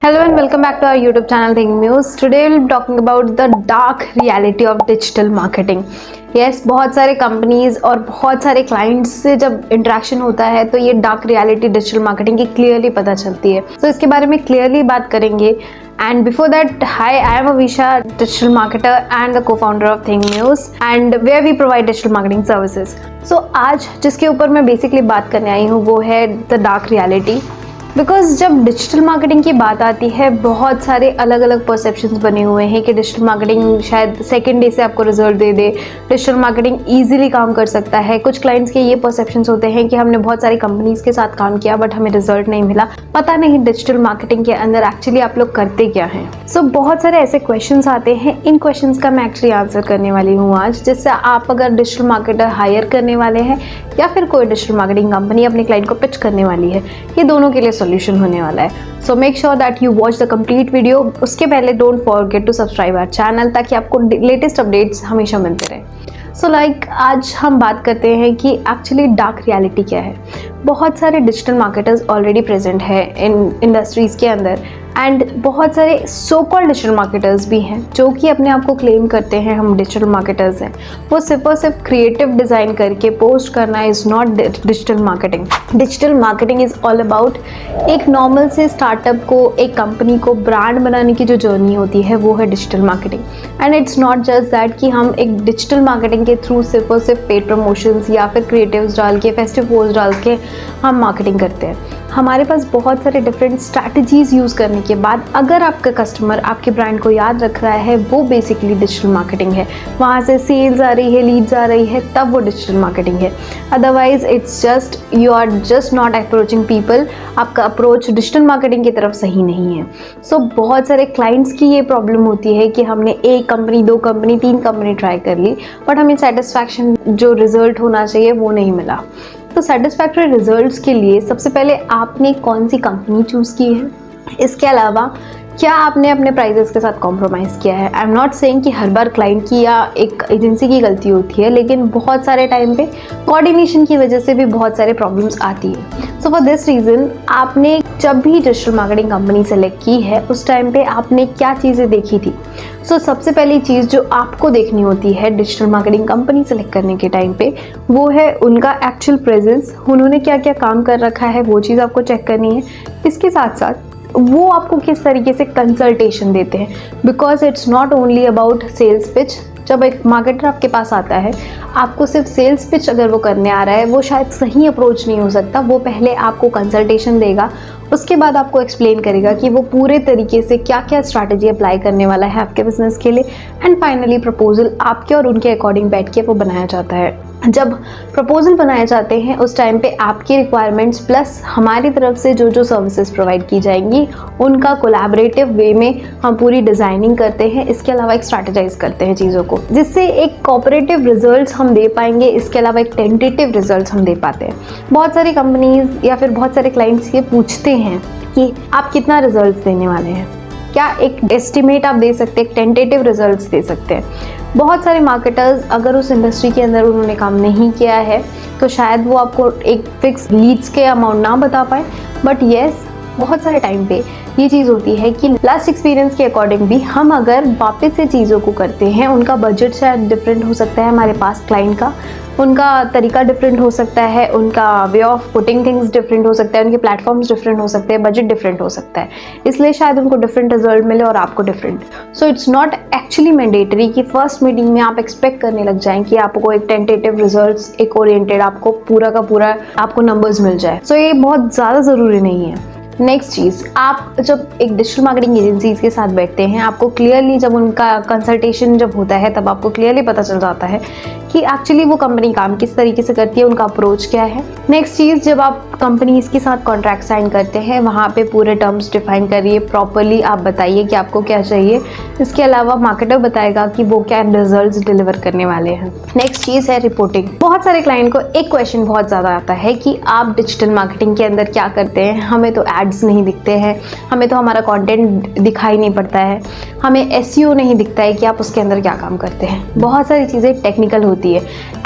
Hello and welcome back to our YouTube channel Think News. Today we'll be talking about the dark reality of digital marketing. Yes, बहुत सारे companies और बहुत सारे clients से जब interaction होता है तो ये डार्क रियलिटी डिजिटल मार्केटिंग की क्लियरली पता चलती है. तो इसके बारे में क्लियरली बात करेंगे. And before that, hi, I am Avisha, digital marketer and the co-founder of Think News, and where we provide digital marketing services. So आज जिसके ऊपर मैं बेसिकली बात करने आई हूँ वो है द डार्क रियलिटी. बिकॉज जब डिजिटल मार्केटिंग की बात आती है बहुत सारे अलग अलग परसेप्शंस बने हुए हैं कि डिजिटल मार्केटिंग शायद सेकेंड डे से आपको रिजल्ट दे दे, डिजिटल मार्केटिंग ईजिली काम कर सकता है. कुछ क्लाइंट्स के ये परसेप्शंस होते हैं कि हमने बहुत सारी कंपनीज के साथ काम किया बट हमें रिजल्ट नहीं मिला. पता नहीं डिजिटल मार्केटिंग के अंदर एक्चुअली आप लोग करते क्या हैं. सो बहुत सारे ऐसे क्वेश्चंस आते हैं. इन क्वेश्चंस का मैं एक्चुअली आंसर करने वाली हूँ आज, जिससे आप अगर डिजिटल मार्केटर हायर करने वाले हैं या फिर कोई डिजिटल मार्केटिंग कंपनी अपने क्लाइंट को पिच करने वाली है, ये दोनों के लिए सॉल्यूशन होने वाला है. So make sure that you watch the complete video. उसके पहले don't forget to subscribe our channel ताकि आपको लेटेस्ट अपडेट्स हमेशा मिलते रहे. सो आज हम बात करते हैं कि एक्चुअली डार्क रियलिटी क्या है. बहुत सारे डिजिटल मार्केटर्स ऑलरेडी प्रेजेंट है इन इंडस्ट्रीज़ के अंदर, एंड बहुत सारे सो कॉल्ड डिजिटल मार्केटर्स भी हैं जो कि अपने आप को क्लेम करते हैं हम डिजिटल मार्केटर्स हैं. वो सिर्फ और सिर्फ क्रिएटिव डिज़ाइन करके पोस्ट करना is not digital marketing. Digital marketing is all about एक नॉर्मल से स्टार्टअप को, एक कंपनी को ब्रांड बनाने की जो जर्नी होती है वो है digital marketing. And it's not just that कि हम एक डिजिटल मार्केटिंग के थ्रू सिर्फ और सिर्फ पेड प्रमोशंस या फिर क्रिएटिव्स डाल के, फेस्टिव पोस्ट डाल के हम मार्केटिंग करते हैं. हमारे पास बहुत सारे डिफरेंट स्ट्रैटेजीज़ यूज़ करने के बाद अगर आपका कस्टमर आपके ब्रांड को याद रख रहा है, वो बेसिकली डिजिटल मार्केटिंग है. वहाँ से सेल्स आ रही है, लीड्स आ रही है, तब वो डिजिटल मार्केटिंग है. Otherwise it's just you are just not approaching people. आपका अप्रोच डिजिटल मार्केटिंग की तरफ सही नहीं है. सो बहुत सारे क्लाइंट्स की ये प्रॉब्लम होती है कि हमने एक कंपनी, दो कंपनी, तीन कंपनी ट्राई कर ली बट हमें सेटिस्फैक्शन जो रिजल्ट होना चाहिए वो नहीं मिला. तो सेटिस्फैक्टरी रिजल्ट्स के लिए सबसे पहले आपने कौन सी कंपनी चूज़ की है, इसके अलावा क्या आपने अपने प्राइजेस के साथ कॉम्प्रोमाइज़ किया है. आई एम नॉट सेइंग कि हर बार क्लाइंट की या एक एजेंसी की गलती होती है, लेकिन बहुत सारे टाइम पे कोऑर्डिनेशन की वजह से भी बहुत सारे प्रॉब्लम्स आती है. सो फॉर दिस रीज़न आपने जब भी डिजिटल मार्केटिंग कंपनी सेलेक्ट की है उस टाइम पे आपने क्या चीज़ें देखी थी. सो सबसे पहली चीज़ जो आपको देखनी होती है डिजिटल मार्केटिंग कंपनी सेलेक्ट करने के टाइम पे वो है उनका एक्चुअल प्रेजेंस. उन्होंने क्या क्या काम कर रखा है वो चीज़ आपको चेक करनी है. इसके साथ साथ वो आपको किस तरीके से कंसल्टेशन देते हैं, because it's not only about sales pitch. जब एक मार्केटर आपके पास आता है, आपको सिर्फ सेल्स पिच अगर वो करने आ रहा है वो शायद सही अप्रोच नहीं हो सकता. वो पहले आपको कंसल्टेशन देगा, उसके बाद आपको एक्सप्लेन करेगा कि वो पूरे तरीके से क्या क्या स्ट्रैटेजी अप्लाई करने वाला है आपके बिजनेस के लिए. एंड फाइनली प्रपोजल आपके और उनके अकॉर्डिंग बैठ के वो बनाया जाता है. जब प्रपोजल बनाए जाते हैं उस टाइम पे आपकी रिक्वायरमेंट्स प्लस हमारी तरफ से जो जो सर्विसेज प्रोवाइड की जाएंगी उनका कोलैबोरेटिव वे में हम पूरी डिज़ाइनिंग करते हैं. इसके अलावा एक स्ट्रैटेजाइज करते हैं चीज़ों को, जिससे एक कोऑपरेटिव रिजल्ट्स हम दे पाएंगे. इसके अलावा एक टेंटेटिव रिजल्ट्स हम दे पाते हैं. बहुत सारी कंपनीज या फिर बहुत सारे क्लाइंट्स ये पूछते हैं कि आप कितना रिजल्ट्स देने वाले हैं, क्या एक एस्टिमेट आप दे सकते हैं, एक टेंटेटिव रिजल्ट्स दे सकते हैं. बहुत सारे मार्केटर्स अगर उस इंडस्ट्री के अंदर उन्होंने काम नहीं किया है तो शायद वो आपको एक फिक्स लीड्स के अमाउंट ना बता पाए. बट येस, बहुत सारे टाइम पे ये चीज़ होती है कि लास्ट एक्सपीरियंस के अकॉर्डिंग भी हम अगर वापस से चीज़ों को करते हैं, उनका बजट शायद डिफरेंट हो सकता है हमारे पास क्लाइंट का, उनका तरीका डिफरेंट हो सकता है, उनका way of putting things different हो सकता है, उनके प्लेटफॉर्म्स डिफरेंट हो सकते हैं, बजट डिफरेंट हो सकता है. इसलिए शायद उनको डिफरेंट रिजल्ट मिले और आपको different. So it's not actually mandatory कि फर्स्ट मीटिंग में आप एक्सपेक्ट करने लग जाएं कि आपको एक टेंटेटिव रिजल्ट्स, एक ओरिएंटेड आपको पूरा का पूरा आपको नंबर्स मिल जाए. सो ये बहुत ज़्यादा ज़रूरी नहीं है. नेक्स्ट चीज़, आप जब एक डिजिटल मार्केटिंग एजेंसीज़ के साथ बैठते हैं, आपको क्लियरली जब उनका कंसल्टेशन जब होता है तब आपको क्लियरली पता चल जाता है कि एक्चुअली वो कंपनी काम किस तरीके से करती है, उनका अप्रोच क्या है. नेक्स्ट चीज़, जब आप कंपनीज के साथ कॉन्ट्रैक्ट साइन करते हैं वहाँ पे पूरे टर्म्स डिफाइन करिए, प्रॉपरली आप बताइए कि आपको क्या चाहिए. इसके अलावा मार्केटर बताएगा कि वो क्या रिजल्ट्स डिलीवर करने वाले हैं. नेक्स्ट चीज़ है रिपोर्टिंग. बहुत सारे क्लाइंट को एक क्वेश्चन बहुत ज़्यादा आता है कि आप डिजिटल मार्केटिंग के अंदर क्या करते हैं, हमें तो एड्स नहीं दिखते हैं, हमें तो हमारा कंटेंट दिखाई नहीं पड़ता है, हमें एसईओ नहीं दिखता है कि आप उसके अंदर क्या काम करते हैं. बहुत सारी चीज़ें टेक्निकल होती है.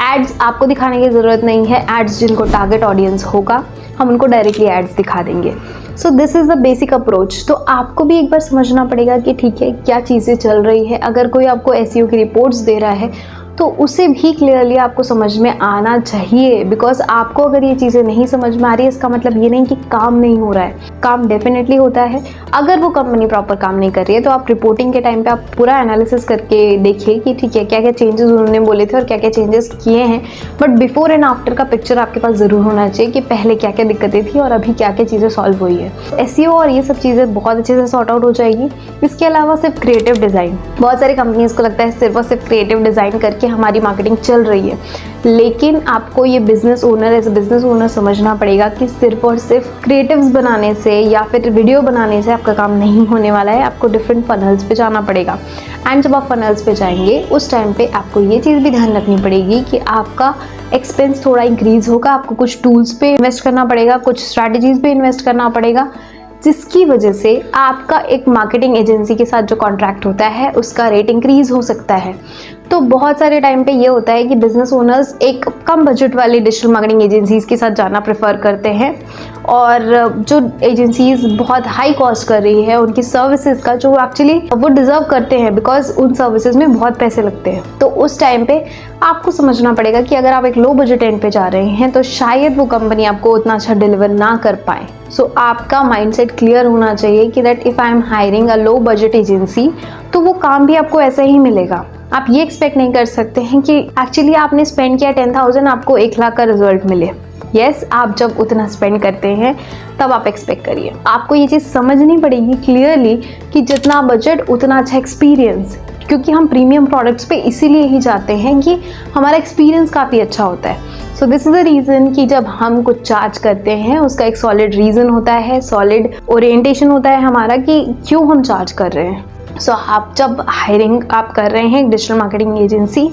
एड्स आपको दिखाने की ज़रूरत नहीं है. एड्स जिनको टारगेट ऑडियंस होगा हम उनको डायरेक्टली एड्स दिखा देंगे. So this is the basic approach. तो आपको भी एक बार समझना पड़ेगा कि ठीक है क्या चीज़ें चल रही है। अगर कोई आपको एसईओ की रिपोर्ट्स दे रहा है तो उसे भी क्लियरली आपको समझ में आना चाहिए, बिकॉज आपको अगर ये चीज़ें नहीं समझ में आ रही है इसका मतलब ये नहीं कि काम नहीं हो रहा है, काम डेफिनेटली होता है। अगर वो कंपनी प्रॉपर काम नहीं कर रही है तो आप रिपोर्टिंग के टाइम पे आप पूरा एनालिसिस करके देखिए कि ठीक है क्या क्या चेंजेस उन्होंने बोले थे और क्या क्या चेंजेस किए हैं। बट बिफोर एंड आफ्टर का पिक्चर आपके पास ज़रूर होना चाहिए कि पहले क्या क्या दिक्कतें थी और अभी क्या क्या चीज़ें सॉल्व हुई है। एसईओ और ये सब चीज़ें बहुत अच्छे से सॉर्ट आउट हो जाएगी। इसके अलावा सिर्फ क्रिएटिव डिज़ाइन, बहुत सारी कंपनीज को लगता है सिर्फ और सिर्फ क्रिएटिव डिज़ाइन करके हमारी मार्केटिंग चल रही है, लेकिन आपको ये business owner as a business owner समझना पड़ेगा कि सिर्फ और सिर्फ क्रिएटिव्स बनाने से या फिर वीडियो बनाने से आपका काम नहीं होने वाला है। आपको डिफरेंट फनल्स पे जाना पड़ेगा एंड जब आप फनल्स पे जाएंगे उस टाइम पे आपको ये चीज़ भी ध्यान रखनी पड़ेगी कि आपका एक्सपेंस थोड़ा इंक्रीज होगा। आपको कुछ टूल्स पे इन्वेस्ट करना पड़ेगा, कुछ स्ट्रैटेजीज पे इन्वेस्ट करना पड़ेगा, जिसकी वजह से आपका एक मार्केटिंग एजेंसी के साथ जो कॉन्ट्रैक्ट होता है उसका रेट इंक्रीज हो सकता है। तो बहुत सारे टाइम पे ये होता है कि बिजनेस ओनर्स एक कम बजट वाली डिजिटल मार्केटिंग एजेंसीज के साथ जाना प्रेफर करते हैं, और जो एजेंसीज बहुत हाई कॉस्ट कर रही है उनकी सर्विसेज का जो एक्चुअली वो डिज़र्व करते हैं, बिकॉज उन सर्विसेज में बहुत पैसे लगते हैं। तो उस टाइम पे आपको समझना पड़ेगा कि अगर आप एक लो बजट एंड पे जा रहे हैं तो शायद वो कंपनी आपको उतना अच्छा डिलीवर ना कर पाए। सो आपका माइंडसेट क्लियर होना चाहिए कि that if I am hiring a low budget agency तो वो काम भी आपको ऐसा ही मिलेगा। आप ये एक्सपेक्ट नहीं कर सकते हैं कि एक्चुअली आपने स्पेंड किया 10,000 आपको 1 लाख का रिजल्ट मिले। यस, आप जब उतना स्पेंड करते हैं तब आप एक्सपेक्ट करिए। आपको ये चीज़ समझनी पड़ेगी क्लियरली कि जितना बजट उतना अच्छा एक्सपीरियंस, क्योंकि हम प्रीमियम प्रोडक्ट्स पे इसीलिए ही जाते हैं कि हमारा एक्सपीरियंस काफ़ी अच्छा होता है। So this is the reason कि जब हम कुछ चार्ज करते हैं उसका एक सॉलिड रीज़न होता है, सॉलिड ओरिएंटेशन होता है हमारा कि क्यों हम चार्ज कर रहे हैं। सो आप जब हायरिंग आप कर रहे हैं डिजिटल मार्केटिंग एजेंसी,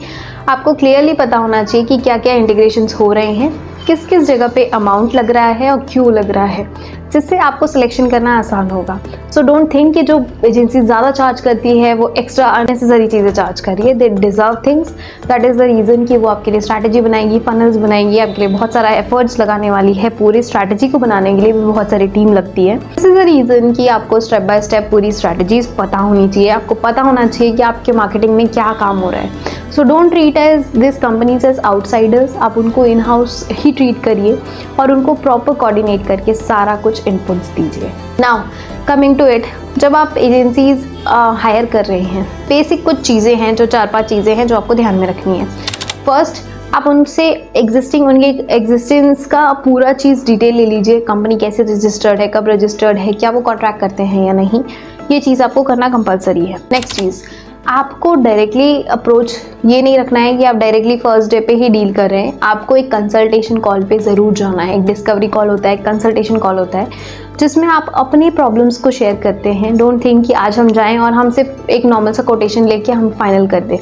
आपको क्लियरली पता होना चाहिए कि क्या क्या इंटीग्रेशंस हो रहे हैं, किस किस जगह पे अमाउंट लग रहा है और क्यों लग रहा है, जिससे आपको सिलेक्शन करना आसान होगा। सो डोंट थिंक कि जो एजेंसी ज़्यादा चार्ज करती है वो एक्स्ट्रा अननेसेसरी चीज़ें चार्ज कर रही है। They deserve things, that is the reason कि वो आपके लिए स्ट्रैटेजी बनाएगी, फनल्स बनाएगी, आपके लिए बहुत सारा एफर्ट्स लगाने वाली है। पूरी स्ट्रैटेजी को बनाने के लिए भी बहुत सारी टीम लगती है। दिस इज़ द रीज़न कि आपको स्टेप बाय स्टेप पूरी स्ट्रैटेजीज पता होनी चाहिए। आपको पता होना चाहिए कि आपके मार्केटिंग में क्या काम हो रहा है। So don't treat as this companies as outsiders, आप उनको इन हाउस ही ट्रीट करिए और उनको प्रॉपर कोऑर्डिनेट करके सारा कुछ इनपुट्स दीजिए। नाउ कमिंग टू इट, जब आप एजेंसीज हायर कर रहे हैं, बेसिक कुछ चीज़ें हैं, जो 4-5 चीज़ें हैं जो आपको ध्यान में रखनी है। फर्स्ट, आप उनसे उनके एग्जिस्टेंस का पूरा चीज़ डिटेल ले लीजिए। कंपनी कैसे रजिस्टर्ड है, कब रजिस्टर्ड है, क्या वो कॉन्ट्रैक्ट करते हैं या नहीं, ये चीज़ आपको करना कंपलसरी है। नेक्स्ट चीज़, आपको डायरेक्टली अप्रोच ये नहीं रखना है कि आप डायरेक्टली फर्स्ट डे पे ही डील कर रहे हैं। आपको एक कंसल्टेशन कॉल पे ज़रूर जाना है। एक डिस्कवरी कॉल होता है, एक कंसल्टेशन कॉल होता है, जिसमें आप अपनी प्रॉब्लम्स को शेयर करते हैं। डोंट थिंक कि आज हम जाएं और हम सिर्फ एक नॉर्मल सा कोटेशन लेके हम फाइनल कर दें।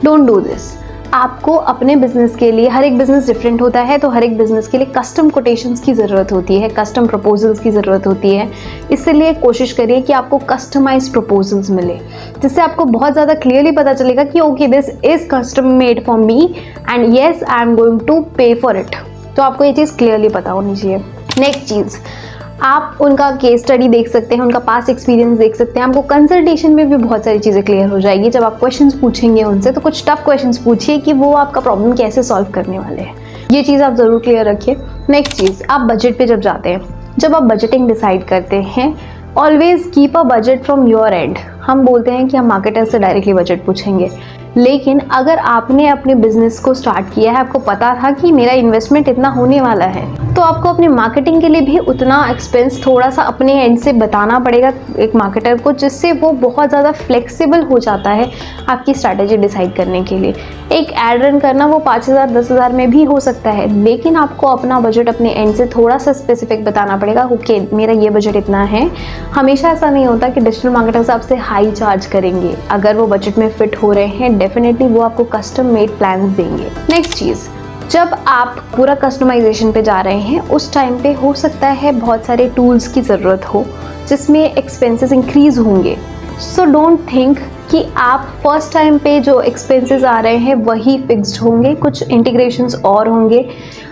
Don't do this. आपको अपने बिजनेस के लिए, हर एक बिजनेस डिफरेंट होता है, तो हर एक बिजनेस के लिए कस्टम कोटेशंस की ज़रूरत होती है, कस्टम प्रपोजल्स की ज़रूरत होती है। इसलिए कोशिश करिए कि आपको कस्टमाइज्ड प्रपोजल्स मिले, जिससे आपको बहुत ज़्यादा क्लियरली पता चलेगा कि okay this is custom made for me and yes I am going to pay for it. तो आपको ये चीज़ क्लियरली पता होनी चाहिए। नेक्स्ट चीज़, आप उनका केस स्टडी देख सकते हैं, उनका पास्ट एक्सपीरियंस देख सकते हैं। आपको कंसल्टेशन में भी बहुत सारी चीज़ें क्लियर हो जाएगी। जब आप क्वेश्चंस पूछेंगे उनसे तो कुछ टफ क्वेश्चंस पूछिए कि वो आपका प्रॉब्लम कैसे सॉल्व करने वाले हैं। ये चीज़ आप ज़रूर क्लियर रखिए। नेक्स्ट चीज़, आप बजट पे जब जाते हैं, जब आप बजटिंग डिसाइड करते हैं, always keep a budget from your and. हम बोलते हैं कि हम मार्केटर से डायरेक्टली बजट पूछेंगे, लेकिन अगर आपने अपने बिजनेस को स्टार्ट किया है, आपको पता था कि मेरा इन्वेस्टमेंट इतना होने वाला है, तो आपको अपने मार्केटिंग के लिए भी उतना एक्सपेंस थोड़ा सा अपने एंड से बताना पड़ेगा एक मार्केटर को, जिससे वो बहुत ज़्यादा फ्लेक्सिबल हो जाता है आपकी स्ट्रैटेजी डिसाइड करने के लिए। एक एड रन करना वो 5,000 10,000 में भी हो सकता है, लेकिन आपको अपना बजट अपने एंड से थोड़ा सा स्पेसिफिक बताना पड़ेगा। ओके, मेरा ये बजट इतना है। हमेशा ऐसा नहीं होता कि डिजिटल मार्केटर्स आपसे हाई चार्ज करेंगे। अगर वो बजट में फिट हो रहे हैं, डेफिनेटली वो आपको कस्टम मेड प्लान्स देंगे। नेक्स्ट चीज़, जब आप पूरा कस्टमाइजेशन पे जा रहे हैं, उस टाइम पे हो सकता है बहुत सारे टूल्स की ज़रूरत हो, जिसमें एक्सपेंसेस इंक्रीज़ होंगे। सो डोंट थिंक कि आप फर्स्ट टाइम पे जो एक्सपेंसेस आ रहे हैं वही फिक्स्ड होंगे, कुछ इंटीग्रेशंस और होंगे,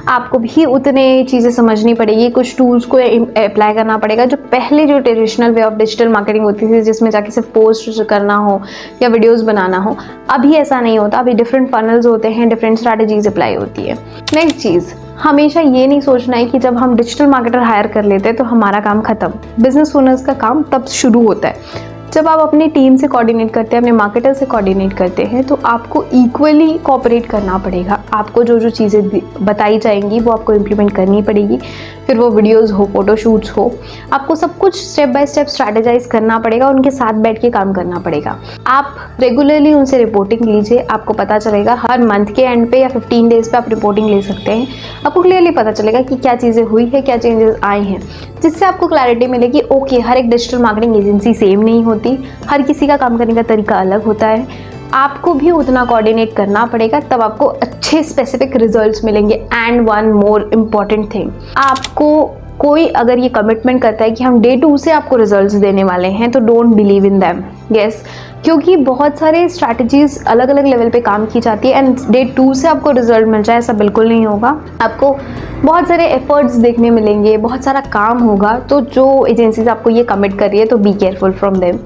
आपको भी उतने चीज़ें समझनी पड़ेगी, कुछ टूल्स को अप्लाई करना पड़ेगा। जो पहले जो traditional way of digital marketing होती थी जिसमें जाके सिर्फ पोस्ट करना हो या वीडियोस बनाना हो, अभी ऐसा नहीं होता। अभी डिफरेंट फनल्स होते हैं, डिफरेंट स्ट्रैटेजीज अप्लाई होती है। नेक्स्ट चीज़, हमेशा ये नहीं सोचना है कि जब हम डिजिटल मार्केटर हायर कर लेते हैं तो हमारा काम खत्म। बिजनेस ओनर्स का काम तब शुरू होता है जब आप अपनी टीम से कोऑर्डिनेट करते हैं, अपने मार्केटर से कोऑर्डिनेट करते हैं, तो आपको इक्वली कोऑपरेट करना पड़ेगा। आपको जो जो चीज़ें बताई जाएंगी वो आपको इम्प्लीमेंट करनी पड़ेगी। फिर वो वीडियोस हो, फोटोशूट्स हो, आपको सब कुछ स्टेप बाय स्टेप स्ट्रैटेजाइज करना पड़ेगा, उनके साथ बैठ के काम करना पड़ेगा। आप रेगुलरली उनसे रिपोर्टिंग लीजिए, आपको पता चलेगा हर मंथ के एंड पे या 15 डेज पे आप रिपोर्टिंग ले सकते हैं। आपको क्लियरली पता चलेगा कि क्या चीज़ें हुई है, क्या चेंजेस आए हैं, जिससे आपको क्लैरिटी मिलेगी। ओके, हर एक डिजिटल मार्केटिंग एजेंसी सेम नहीं होती, हर किसी का काम करने का तरीका अलग होता है। आपको भी उतना कोऑर्डिनेट करना पड़ेगा, तब आपको अच्छे स्पेसिफिक रिजल्ट्स मिलेंगे। And one more important thing, आपको कोई अगर ये कमिटमेंट करता है कि हम डे 2 से आपको रिजल्ट्स देने वाले हैं, तो don't believe in them. Yes, क्योंकि बहुत सारे स्ट्रैटेजीज अलग अलग लेवल पे काम की जाती है एंड डे 2 से आपको रिजल्ट मिल जाए, ऐसा बिल्कुल नहीं होगा। आपको बहुत सारे एफर्ट्स देखने मिलेंगे, बहुत सारा काम होगा। तो जो एजेंसीज आपको ये कमिट कर रही है, तो बी केयरफुल फ्रॉम देम।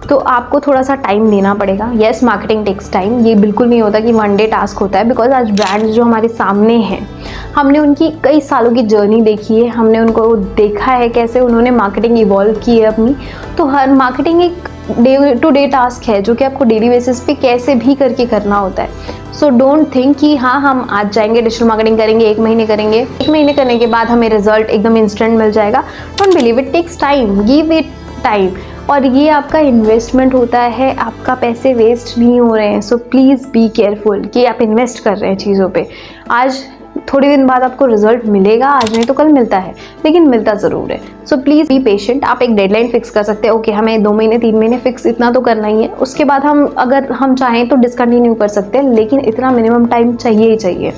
तो आपको थोड़ा सा टाइम देना पड़ेगा। येस, मार्केटिंग टेक्स टाइम, ये बिल्कुल नहीं होता कि वन डे टास्क होता है। बिकॉज आज ब्रांड्स जो हमारे सामने हैं, हमने उनकी कई सालों की जर्नी देखी है, हमने उनको देखा है कैसे उन्होंने मार्केटिंग इवॉल्व की है अपनी। तो हर मार्केटिंग एक डे टू डे टास्क है जो कि आपको डेली बेसिस पे कैसे भी करके करना होता है। सो डोंट थिंक कि हाँ हम आज जाएंगे डिजिटल मार्केटिंग करेंगे, 1 महीने करेंगे, 1 महीने करने के बाद हमें रिजल्ट एकदम इंस्टेंट मिल जाएगा। Don't believe, it takes time, give it time. और ये आपका इन्वेस्टमेंट होता है, आपका पैसे वेस्ट नहीं हो रहे हैं। सो प्लीज़ बी केयरफुल कि आप इन्वेस्ट कर रहे हैं चीज़ों पे। आज थोड़े दिन बाद आपको रिजल्ट मिलेगा, आज नहीं तो कल मिलता है, लेकिन मिलता ज़रूर है। So please be patient. आप एक डेडलाइन फिक्स कर सकते हैं, ओके हमें 2 महीने 3 महीने फिक्स इतना तो करना ही है। उसके बाद हम अगर हम चाहें तो डिसकंटिन्यू कर सकते हैं, लेकिन इतना मिनिमम टाइम चाहिए ही चाहिए।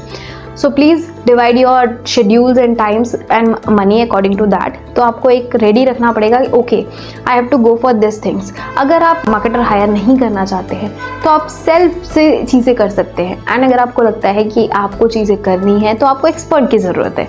So please divide your schedules and times and money according to that. तो आपको एक रेडी रखना पड़ेगा कि okay I have to go for this things. अगर आप मार्केटर हायर नहीं करना चाहते हैं तो आप सेल्फ से चीज़ें कर सकते हैं। एंड अगर आपको लगता है कि आपको चीज़ें करनी है तो आपको एक्सपर्ट की ज़रूरत है,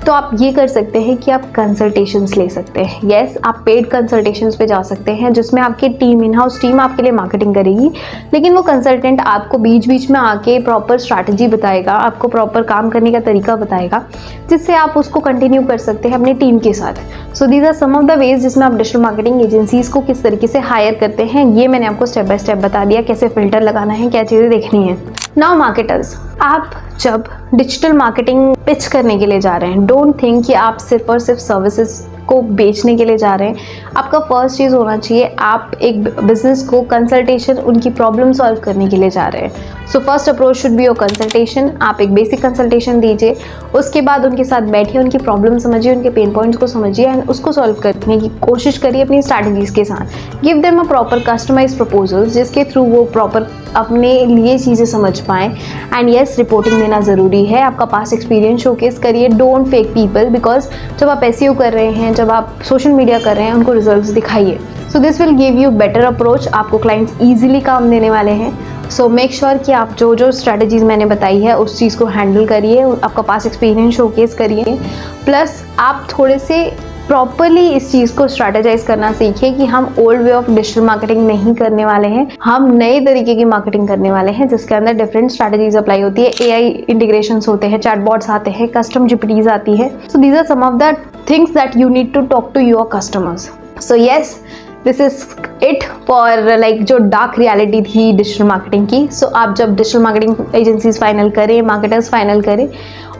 तो आप ये कर सकते हैं कि आप कंसल्टेशंस ले सकते हैं। येस, आप पेड कंसल्टेशंस पे जा सकते हैं जिसमें आपकी टीम, इन हाउस टीम आपके लिए मार्केटिंग करेगी, लेकिन वो कंसल्टेंट आपको बीच बीच में आके प्रॉपर स्ट्रैटेजी बताएगा, आपको प्रॉपर काम करने का तरीका बताएगा, जिससे आप उसको कंटिन्यू कर सकते हैं अपनी टीम के साथ। So these are some of the ways जिसमें आप डिजिटल मार्केटिंग एजेंसीज को किस तरीके से हायर करते हैं। ये मैंने आपको स्टेप बाय स्टेप बता दिया, कैसे फिल्टर लगाना है, क्या चीज़ें देखनी है। नाउ मार्केटर्स, आप जब डिजिटल मार्केटिंग पिच करने के लिए जा रहे हैं, डोंट थिंक कि आप सिर्फ और सिर्फ सर्विसेज को बेचने के लिए जा रहे हैं। आपका फर्स्ट चीज़ होना चाहिए, आप एक बिजनेस को कंसल्टेशन, उनकी प्रॉब्लम सॉल्व करने के लिए जा रहे हैं। So first approach should be your consultation. आप एक बेसिक कंसल्टेशन दीजिए, उसके बाद उनके साथ बैठिए, उनकी प्रॉब्लम समझिए, उनके पेन पॉइंट्स को समझिए एंड उसको सॉल्व करने की कोशिश करिए अपनी स्ट्रैटेजीज के साथ। Give them a proper customize proposal जिसके थ्रू वो प्रॉपर अपने लिए चीज़ें समझ पाएँ। एंड येस, रिपोर्टिंग देना ज़रूरी है, आपका पास एक्सपीरियंस शोकेस करिए। डोंट फेक पीपल, बिकॉज जब आप एसईओ कर रहे हैं, जब आप सोशल मीडिया कर रहे हैं, उनको रिजल्ट्स दिखाइए। So this will give you better approach. आपको क्लाइंट्स ईजिली काम देने वाले हैं। सो मेक श्योर कि आप जो जो स्ट्रैटेजीज मैंने बताई है उस चीज़ को हैंडल करिए, आपका पास एक्सपीरियंस शोकेस करिए। प्लस आप थोड़े से प्रॉपरली इस चीज़ को स्ट्रैटेजाइज करना सीखिए कि हम old way of digital marketing नहीं करने वाले हैं, हम नए तरीके की मार्केटिंग करने वाले हैं जिसके अंदर डिफरेंट स्ट्रैटेजीज अप्लाई होती है। एआई इंटीग्रेशंस होते हैं, चैटबॉट्स आते हैं, कस्टम जीपीटीज आती है। So these are some of the things that you need to talk to your customers. So yes, this is it for like जो डार्क रियलिटी थी डिजिटल मार्केटिंग की। सो आप जब डिजिटल मार्केटिंग एजेंसीज फाइनल करें, marketers final करें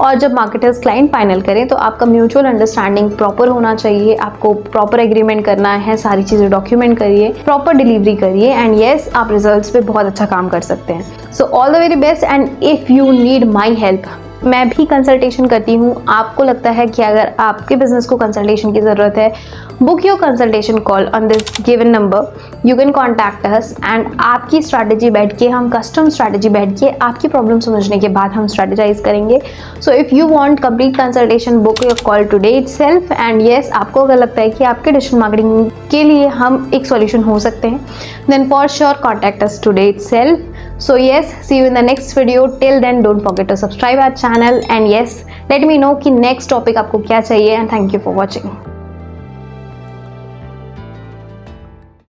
और जब मार्केटर्स क्लाइंट फाइनल करें, तो आपका म्यूचुअल अंडरस्टैंडिंग प्रॉपर होना चाहिए। आपको प्रॉपर एग्रीमेंट करना है, सारी चीज़ें डॉक्यूमेंट करिए, प्रॉपर डिलीवरी करिए एंड येस, आप रिजल्ट्स पे बहुत अच्छा काम कर सकते हैं। So all the very best and if you need my help, मैं भी कंसल्टेशन करती हूँ। आपको लगता है कि अगर आपके बिजनेस को कंसल्टेशन की ज़रूरत है, book your consultation call on this given number, you can contact us and आपकी स्ट्रैटेजी बैठ के, हम कस्टम स्ट्रैटेजी बैठ के आपकी प्रॉब्लम समझने के बाद हम स्ट्रैटेजाइज करेंगे। So if you want complete consultation, book your call today itself. And yes, आपको अगर लगता है कि आपके डिजिटल मार्केटिंग के लिए हम एक सॉल्यूशन हो सकते हैं, then for sure contact us today itself. So yes, see you in the next video. Till then, don't forget to subscribe our channel and yes, let me know कि next topic आपको क्या चाहिए and thank you for watching.